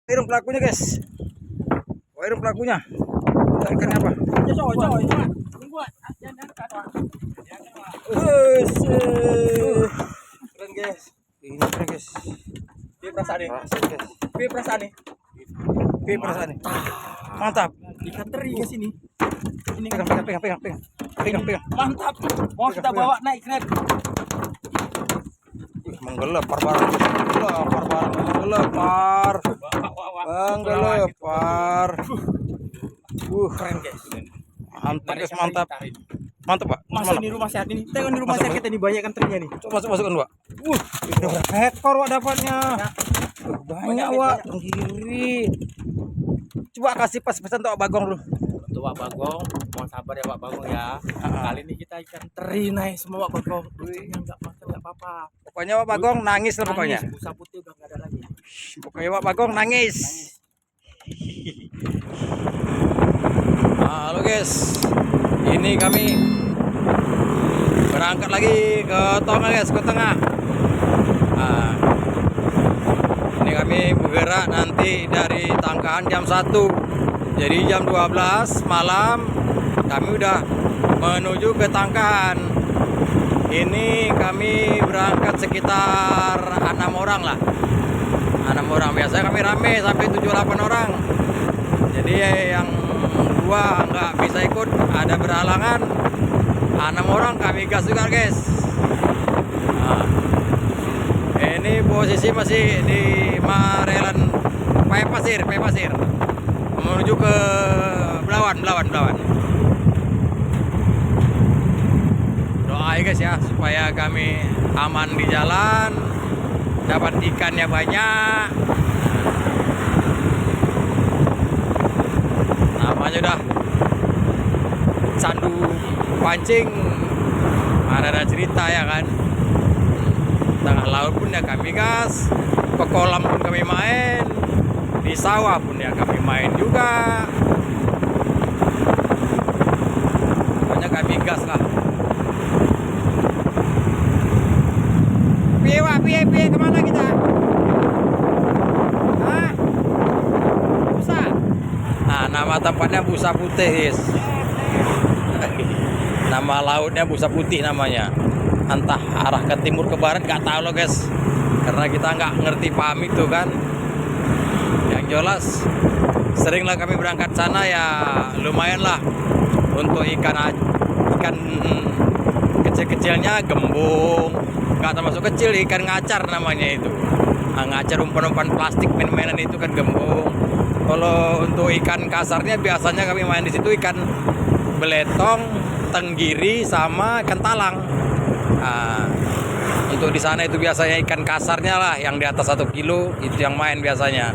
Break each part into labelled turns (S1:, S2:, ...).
S1: Irung pelakunya guys. Irung pelakunya. Ikannya apa? Keren guys. Ini keren guys.
S2: Perasaan nih. Perasaan nih.
S1: Perasaan nih. Mantap.
S2: Ikan teri ke sini. Ini
S1: Pegang.
S2: mantap. Mau kita bawa naik net.
S1: Menggelepar.
S2: Keren guys.
S1: Mantap. Mantap Pak.
S2: Masuk di rumah sehat ini. Tengok di rumah sehat kita nih banyak ikan terinya nih.
S1: Coba masukkan Pak. Berapa ekor Wak dapatnya? Banyak Wak. Kiri. Coba kasih pesan untuk Wak Bagong dulu.
S2: Untuk Wak Bagong, mohon sabar ya Wak Bagong ya. Kali ini kita ikan teri naik semua Wak Bagong. Enggak apa-apa.
S1: Pokoknya Wak Bagong nangis lah pokoknya.
S2: Busa putih udah enggak ada lagi.
S1: Pokoknya Wak Bagong nangis. Halo guys, ini kami berangkat lagi ke Tonga guys, ke tengah. Ini kami bergerak nanti dari Tangkahan jam 1. Jadi jam 12 malam kami udah menuju ke Tangkahan. Ini kami berangkat sekitar 6 orang lah. 6 orang, biasanya kami rame sampai 7-8 orang. Jadi yang dua nggak bisa ikut, ada berhalangan. 6 orang kami gas juga guys. Ini posisi masih di Marelan Paya Pasir menuju ke Belawan. Doa ya guys ya supaya kami aman di jalan, dapat ikannya banyak. Namanya udah candu pancing, ada cerita ya kan. Tengah laut pun ya kami gas, ke kolam pun kami main, di sawah pun ya kami main juga. Pokoknya kami gas lah. Piye kemana kita? Hah? Busa? Nah, nama tempatnya Busa Putih guys. Nama lautnya Busa Putih namanya. Entah arah ke timur ke barat nggak tahu loh guys, karena kita nggak ngerti paham itu kan. Yang jelas seringlah kami berangkat sana ya, lumayan lah untuk ikan kecil-kecilnya gembung, nggak termasuk kecil, ikan ngacar namanya itu. Ngacar umpan-umpan plastik main-mainan itu kan gembung. Kalau untuk ikan kasarnya biasanya kami main di situ ikan beletong, tenggiri sama ikan talang. Untuk di sana itu biasanya ikan kasarnya lah, yang di atas 1 kilo itu yang main biasanya.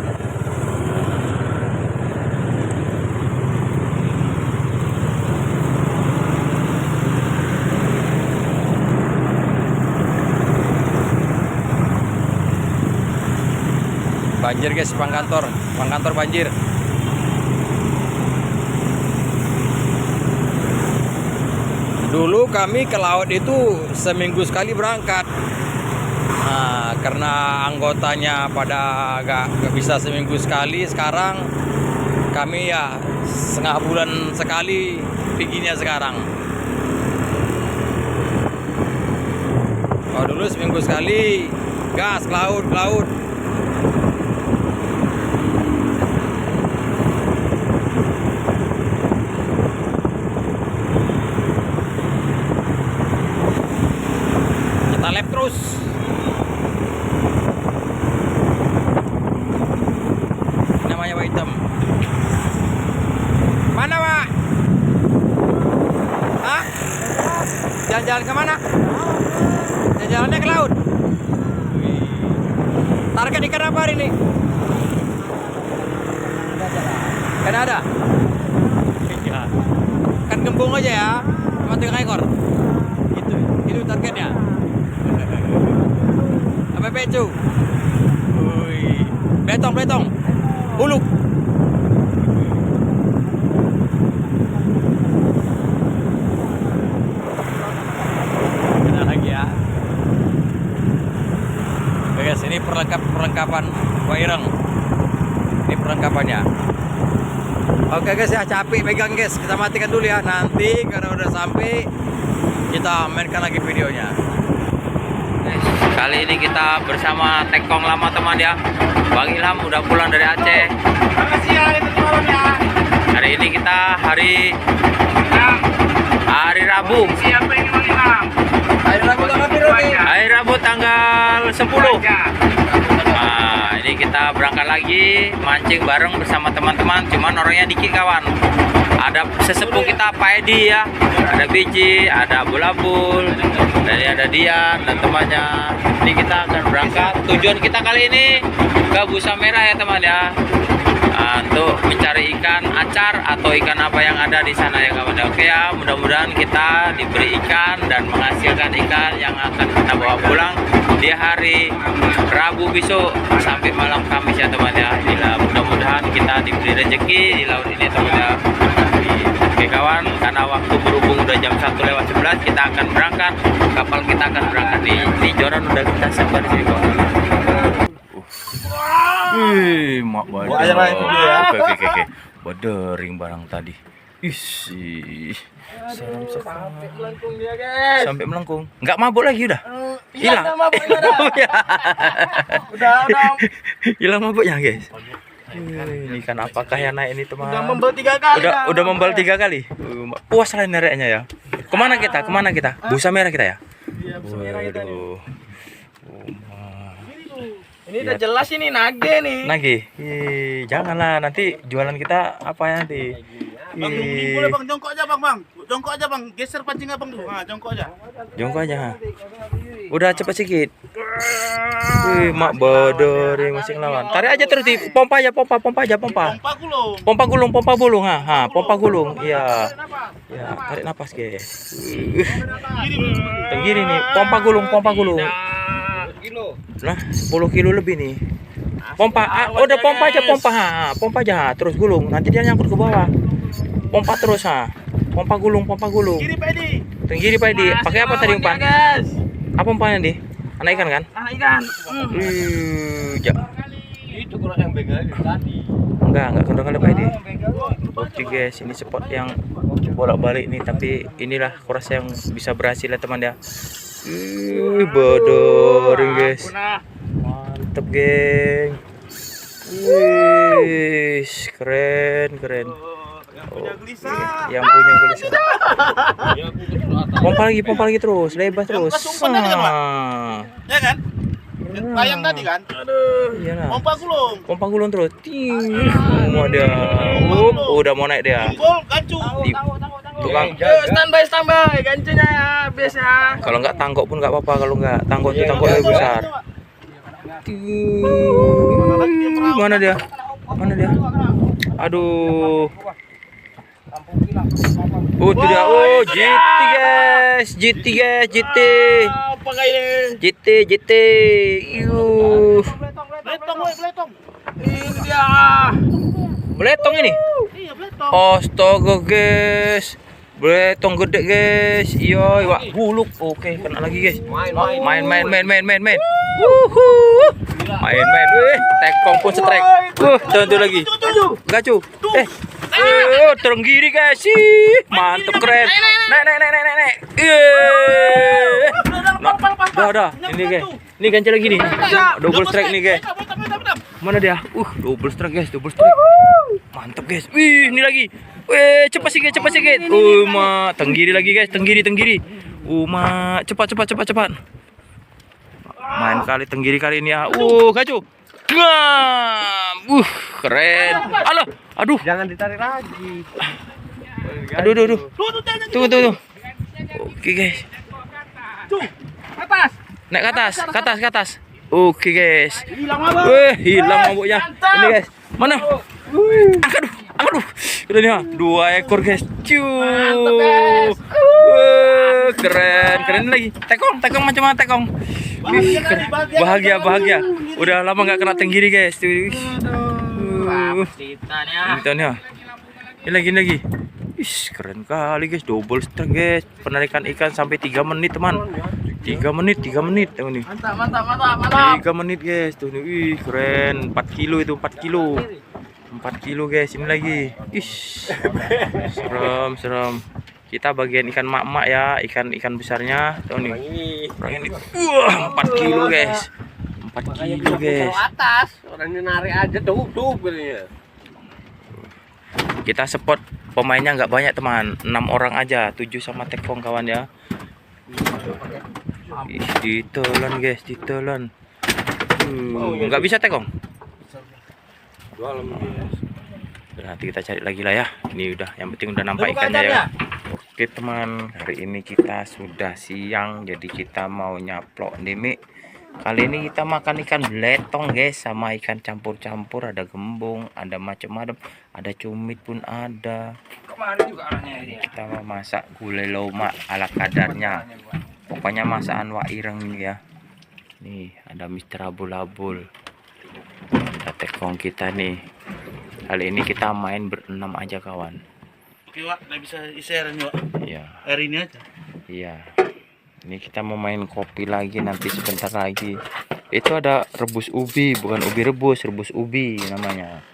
S1: Banjir guys, pangkantor banjir. Dulu kami ke laut itu seminggu sekali berangkat. Karena anggotanya pada gak bisa seminggu sekali, sekarang kami ya setengah bulan sekali bikinnya sekarang. Kalau dulu seminggu sekali gas ke laut. Kita lap terus. Namanya Pak Hitam. Mana Pak? Hah? Jalan-jalan kemana? Jalan-jalannya ke laut. Target ikan apa hari ini? Kan ada? Iya. Kan gembung aja ya, cuma 3 ekor. Itu targetnya. Apa pecu? Betong. Buluk. Ada lagi ya. Oke guys, ini perlengkapan Pak Ireng. perlengkapannya. Oke guys ya, capek pegang guys, kita matikan dulu ya. Nanti karena udah sampai kita mainkan lagi videonya. Kali ini kita bersama Tekong lama teman ya. Bang Ilham udah pulang dari Aceh.
S2: Makasih ya, itu malam ya.
S1: Hari ini kita hari Rabu.
S2: Siapa ini Bang Ilham?
S1: Hari Rabu tanggal 10. Nah, ini kita berangkat lagi mancing bareng bersama teman-teman. Cuman orangnya dikit kawan. Ada sesepuh kita Pak Edi ya, ada Biji, ada Bulabul, dan ada Dian dan temannya. Ini kita akan berangkat. Tujuan kita kali ini ke Busa Merah ya teman ya, untuk mencari ikan acar atau ikan apa yang ada di sana ya kawan. Oke ya, mudah-mudahan kita diberi ikan dan menghasilkan ikan yang akan kita bawa pulang di hari Rabu besok sampai malam Kamis ya teman ya. Mudah-mudahan kita diberi rezeki di laut ini teman ya. Oke kawan, karena waktu berhubung udah jam 1:11 kita akan berangkat. Kapal kita akan berangkat di Joran udah kita sebar di sini kawan. Wih, mak badar. Oke. Badering barang tadi. Ih, serem sekali.
S2: Melengkung dia, guys.
S1: Sampai melengkung. Enggak mabuk lagi udah.
S2: Hilang
S1: Hilang.
S2: mabuknya udah. Udah.
S1: Hilang mabuknya, guys. Ini ikan apakah yang naik ini teman?
S2: Udah membel 3 kali.
S1: Udah membal 3 kali. Puas lah nereknya ya. Kemana kita? Busa Merah kita ya?
S2: Iya, Busa Merah kita nih.
S1: Waduh.
S2: Ini udah jelas ini nage nih.
S1: Nage. Janganlah nanti jualan kita apa ya nanti.
S3: Bang, boleh bang, jongkok aja bang. Jongkok aja bang, geser pancing abang dulu. Nah, jongkok aja.
S1: Jongkok aja. Udah cepat sedikit. Wih, mak bodor masih ngelawan. Tarik aja terus di pompa aja, pompa.
S3: Pompa gulung.
S1: Pompa gulung. Pompa gulung. Iya. Ya, tarik napas, guys. Tenggiri nih, pompa gulung. Nah, 10 kilo lebih nih. Pompa, udah pompa aja, terus gulung. Nanti dia nyangkut ke bawah. Pompa terus, pompa gulung.
S3: Kiri Pedi.
S1: Tenggiri Pak Edi. Pakai apa tadi umpan? Apa umpannya di? Anak ikan kan?
S2: Anak ikan.
S3: Itu kurang yang begal tadi.
S1: Enggak kendor kali Pak Edi. Oke guys, ini spot yang bolak-balik nih, tapi inilah kuras yang bisa berhasil ya teman ya. Bodor guys. Mantep geng. Keren. Yang punya gelisah. Pompa lagi terus, lebar terus.
S3: Ya kan? Layang tadi kan?
S1: Iya lah.
S3: Pompa gulung.
S1: Pompa gulung terus. Semua dia. Udah mau naik dia.
S3: Gol gancu.
S1: Tukang.
S2: Standby gancunya ya, biasa.
S1: Kalau nggak tanggok pun nggak apa-apa. Kalau nggak tanggok itu tanggok lebih besar. Mana dia? Aduh. Itu dia. GT guys.
S2: Apa kayak ini?
S1: GT.
S3: Beletong.
S2: Ini dia.
S1: Beletong ini.
S3: Iya, beletong.
S1: Astaga guys. Beletong gede guys. Iya, wak buluk. Oke, kena lagi guys. Main. Main. Wih, Tekong pun strike. Tentu lagi. Gacu. Tenggiri guys. Mantep keren. Naik. Udah. Ini guys. Ini ganjil lagi nih. Double strike nih guys. Mana dia? Double strike guys, Mantap guys. Wih, ini lagi. Wih, cepat sikit. Ma, tenggiri lagi guys, tenggiri. Ma, cepat. Main kali tenggiri kali ini ya. Gacu. Keren. Aduh.
S2: Jangan ditarik lagi.
S1: Aduh. Tunggu. Oke guys.
S2: Atas.
S1: Naik ke atas. Oke guys.
S2: Hilang mabuk.
S1: Hilang mabuknya. Ini guys. Mana? Aduh. Udah nih, 2 ekor guys.
S2: Mantap guys.
S1: Keren lagi. Tekong macam mana tekong? Bahagia. Udah lama nggak kena tenggiri guys. Ini lagi. Keren kali guys, double strike guys. Penarikan ikan sampai 3 menit teman. 3 menit teman nih.
S2: Mantap.
S1: 3 menit guys tuh nih. Keren. 4 kilo itu 4 kilo.
S2: 4 kilo guys, ini lagi. Ish. Serem. Kita bagian ikan mak-mak ya, ikan besarnya. Tuh nih. Ini. Wah, 4 kilo guys. 4 kilo guys.
S4: Atas, orang ini narik aja tuh sebenarnya.
S2: Kita spot pemainnya nggak banyak teman, 6 orang aja, 7 sama tekong kawan ya. Ih, ditelan guys, ditelan. Nggak bisa tekong. Nanti kita cari lagi lah ya. Ini udah, yang penting udah nampak ikannya ya. Oke teman, hari ini kita sudah siang, jadi kita mau nyaplok nih. Kali ini kita makan ikan beletong guys, sama ikan campur-campur, ada gembung, ada macam-macam, ada cumit pun ada. Kita mau masak gulai lomak ala kadarnya. Pokoknya masakan Wak Ireng nih ya. Nih ada Mister Abul-Abul, ada tekong kita nih. Kali ini kita main berenam aja kawan.
S3: Oke Wak, nggak bisa share nih Wak.
S2: Iya.
S3: Hari ini aja.
S2: Iya. Ini kita mau main kopi lagi nanti sebentar lagi. Itu ada rebus ubi, bukan ubi rebus, rebus ubi namanya.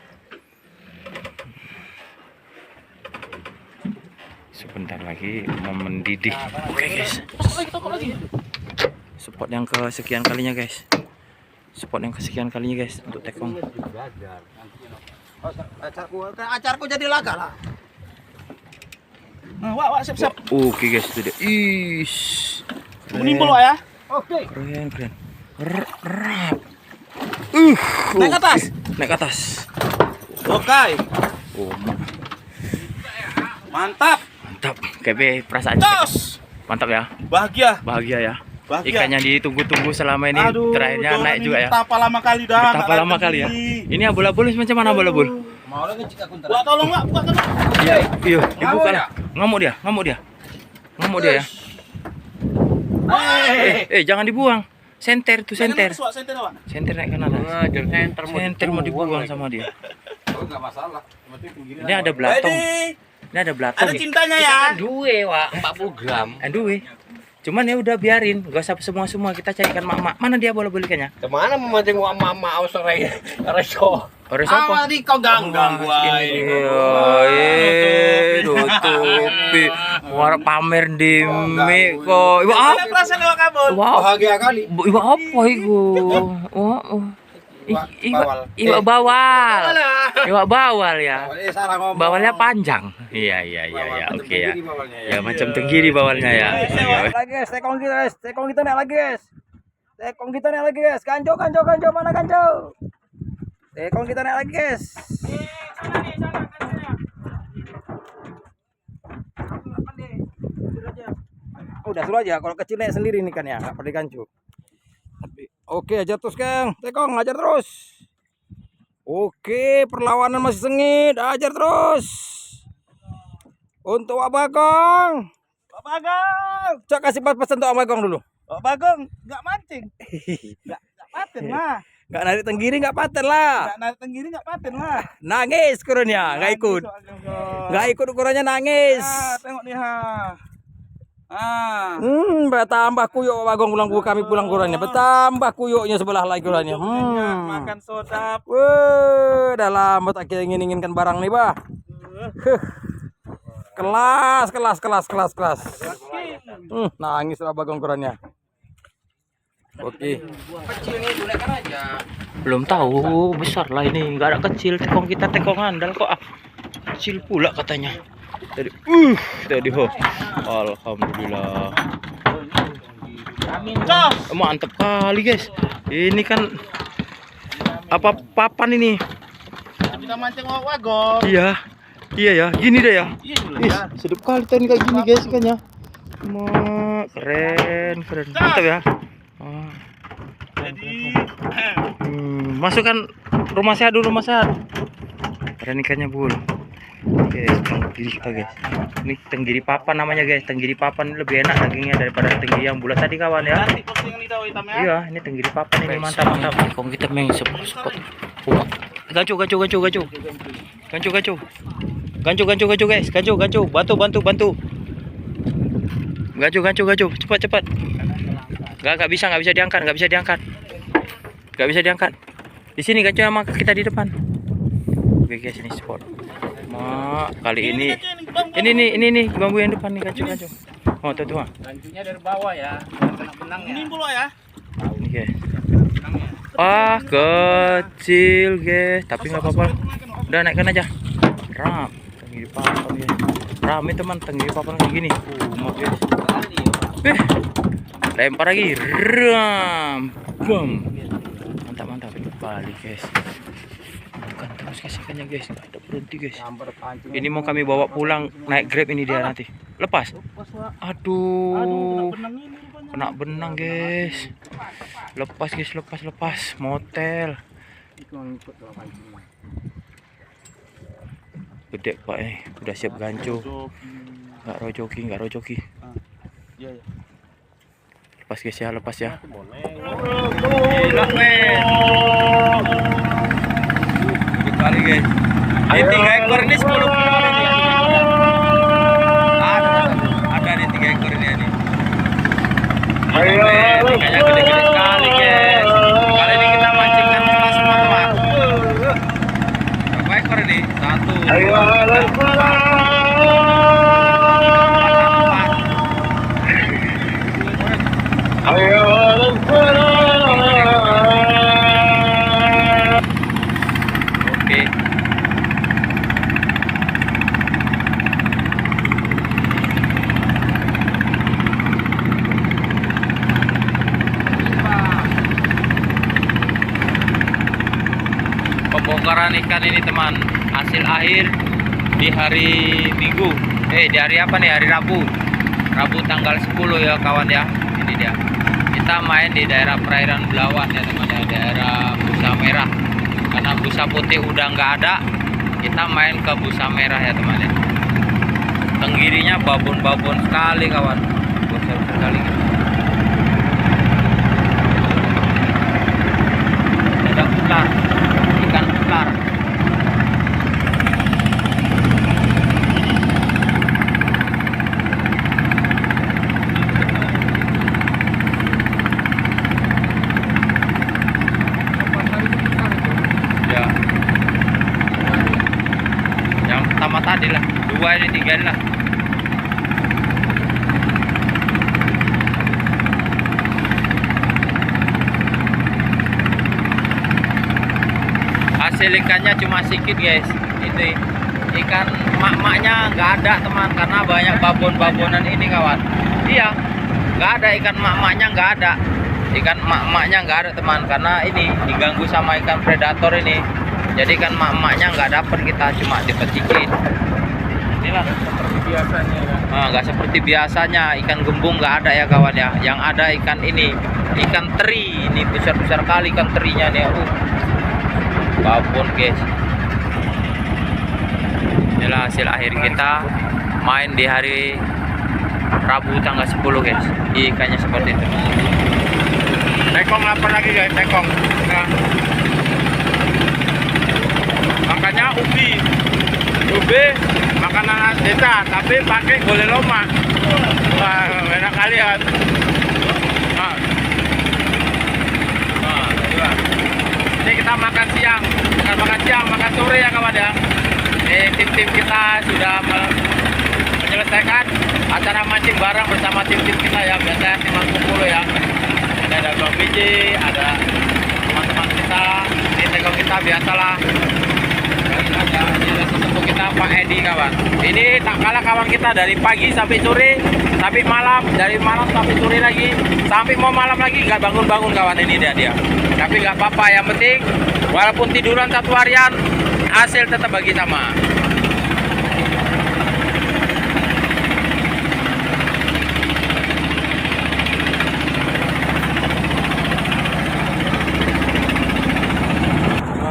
S2: Sebentar lagi mau mendidih. Oke guys. Spot yang kesekian kalinya guys. Spot yang kesekian kalinya guys untuk tekong.
S3: Acarku jadi laga lah. Nah, Wak, siap-siap.
S2: Oke guys, itu dia. Ish.
S3: Menimbul Wak ya. Oke.
S2: Keren. Rap.
S3: Naik ke atas.
S2: Naik ke atas.
S3: Oke.
S2: Oh,
S3: Mantap.
S2: mantap. Kayak perasaan
S3: Jos.
S2: mantap ya.
S3: Bahagia
S2: Ya.
S3: Bahagia.
S2: Ikannya ditunggu-tunggu selama ini. Terakhirnya
S3: Tuh,
S2: naik
S3: ini
S2: juga ya.
S3: Betapa lama kali dah.
S2: Betapa lama kali ya. Ini abul-abul macam mana abul-abul?
S3: Wak, tolong Wak, buka kan.
S2: Iya, dibuka lah. Ngamuk dia. Ngamuk dia ya. Jangan dibuang. Senter tuh, senter.
S3: Senter Wak.
S2: Senter naik kanan atas. Senter mau dibuang sama dia. Ini ada belatong. Ini ada belatong.
S3: Ada cintanya ya.
S4: Dua, Wak, 40 gram.
S2: Aduh. Cuman ya udah biarin, gak usah semua kita carikan mak-mak. Mana dia bola ikannya?
S4: Kemana memancing mama sore reso?
S2: Ores apa?
S3: Di kau ganggang gua.
S2: Tutupi. War pamer di mie kok. Iwa
S3: Ada
S2: apa?
S3: perasaan Wak kabur.
S2: Bahagia kali. Iwa apa iku? Iwa bawal. Iwa bawal ya. Bawalnya panjang. Iya. Oke ya. Ya macam tenggiri bawalnya ya.
S1: Lagi guys, tekong kita naik lagi guys. Tekong kita naik lagi guys. Kanco, mana kanco? Tekong kita naik lagi guys. Udah suruh aja, kalau kecil naik sendiri nih kan ya, nggak perlu kancu. Oke, ajar terus Kang. Tekong, ajar terus. Oke, perlawanan masih sengit, ajar terus. Untuk Wak Bagong.
S3: Wak Bagong.
S1: Coba kasih pesan untuk Wak Bagong dulu.
S3: Wak Bagong nggak mancing. Nggak paten lah.
S1: Nggak narik tenggiri, nggak paten lah.
S3: Nggak narik tenggiri, nggak paten lah.
S1: Nangis ukurannya, nggak ikut. Nggak ikut ukurannya, nangis.
S3: Tengok nih ha.
S1: Bertambah kuyuk Wak Bagong kami pulang ukurannya. Bertambah kuyuknya sebelah lagi ukurannya.
S3: Makan soda.
S1: Wah, dah lama tak inginkan barang nih, Bah. Kelas. Nangis Wak Bagong ukurannya. Oke.
S2: Belum tahu, besar lah ini, nggak ada kecil. Tekong kita tekong andal kok. Kecil pula katanya. Tadi alhamdulillah. Mantap kali guys. Ini kan apa papan ini?
S3: Kita mancing Wak Bagong.
S2: Iya ya, gini deh ya.
S3: Iya.
S2: Sedap kali tadi kayak gini guys ikannya. Keren. Mantap ya.
S3: Jadi
S2: Masukkan rumah sehat dulu, rumah sehat. Keren ikannya bul. Oke, tenggiri kita guys. Ini tenggiri papan namanya guys. Tenggiri papan ini lebih enak dagingnya daripada tenggiri yang bulat tadi kawan ya.
S3: nanti posting lidah hitam ya.
S2: Iya, ini tenggiri papan ini mantap. Kong kita main spot. Gancu guys. Gancu. Bantu. Gancu. Cepat. Gak bisa diangkat. Di sini gancu sama kita di depan. Oke guys, ini spot. Kali ini nih bambu yang depan nih kancung. Oh tuh.
S4: Gancunya dari bawah ya. Kena benangnya.
S3: Ini pula ya.
S2: Ini guys. Kecil guys, tapi nggak apa-apa. Udah naikkan aja. Ram, tinggi di papan guys. Rame teman, tinggi di papan kayak gini. Mau guys. Lempar lagi. Ram. Bam. Mantap. Balik guys. Bukan terus guys ikannya guys, nggak ada berhenti guys. Ini mau kami bawa pulang naik Grab ini dia nanti. Lepas. Aduh. Kena benang guys. Lepas guys, lepas. Motel. Gede pak ini, udah siap gancu. Nggak rojoki. Lepas guys ya, lepas ya. Gila men. Kali guys. Ini 3 ekor ini 10 kilo ada nih. Ada nih 3 ekor ini nih. Ikannya gede-gede sekali guys. Kali ini kita mancingkan kelas teman-teman. Berapa ekor ini? 1. Oke. Pembongkaran ikan ini teman, hasil akhir di hari Minggu. Di hari apa nih? Hari Rabu tanggal 10 ya kawan ya. Ini dia. Kita main di daerah perairan Belawan ya teman ya, daerah Busa Merah. Karena busa putih udah nggak ada, kita main ke busa merah ya teman ya. Tenggirinya babon-babon sekali kawan, besar sekali gitu. Ada ular, ikan ular. Pertama tadi lah, 2 ini 3 lah. Hasil ikannya cuma sedikit guys. Itu ikan mak-maknya nggak ada teman, karena banyak babon-babonan ini kawan. Iya, nggak ada ikan mak-maknya, nggak ada. Ikan mak-maknya nggak ada teman, karena ini diganggu sama ikan predator ini. Jadi kan mak-maknya nggak dapet, kita cuma dipecikin. Inilah seperti biasanya kan. Nggak seperti biasanya, ikan gembung nggak ada ya kawan ya. Yang ada ikan ini, ikan teri. Ini besar-besar kali ikan terinya nih. Babon guys. Inilah hasil akhir kita main di hari Rabu tanggal 10 guys. Ikannya seperti itu.
S4: Tekong apa lagi guys? Tekong. Nah. Makanya ubi makanan desa, tapi pakai gole loma. Wah, enak kali ya. Ini kita makan siang, bukan makan siang, makan sore ya kawan ya. Tim-tim kita sudah menyelesaikan acara mancing bareng bersama tim-tim kita ya. Biasanya tim kumpul ya. Ada Bang Biji, ada teman-teman kita, di Tekong kita biasalah. Ada sesepuh kita Pak Edi kawan. Ini tak kalah kawan kita dari pagi sampai sore, sampai malam, dari malam sampai sore lagi, sampai mau malam lagi nggak bangun-bangun kawan. Ini dia. Tapi nggak apa-apa, yang penting walaupun tiduran 1 harian, hasil tetap bagi sama.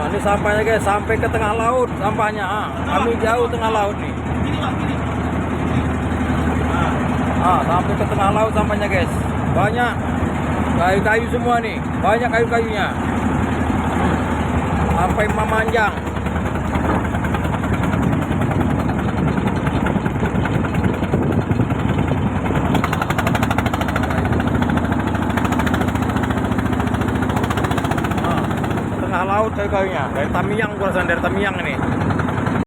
S1: Ini sampahnya guys, sampai ke tengah laut sampahnya. Kami jauh tengah laut nih. Sampai ke tengah laut sampahnya guys. Banyak kayu-kayu semua nih, banyak kayu-kayunya. Sampai memanjang. Laut kayu-kayunya dari Tamiang, gua dari Tamiang ini.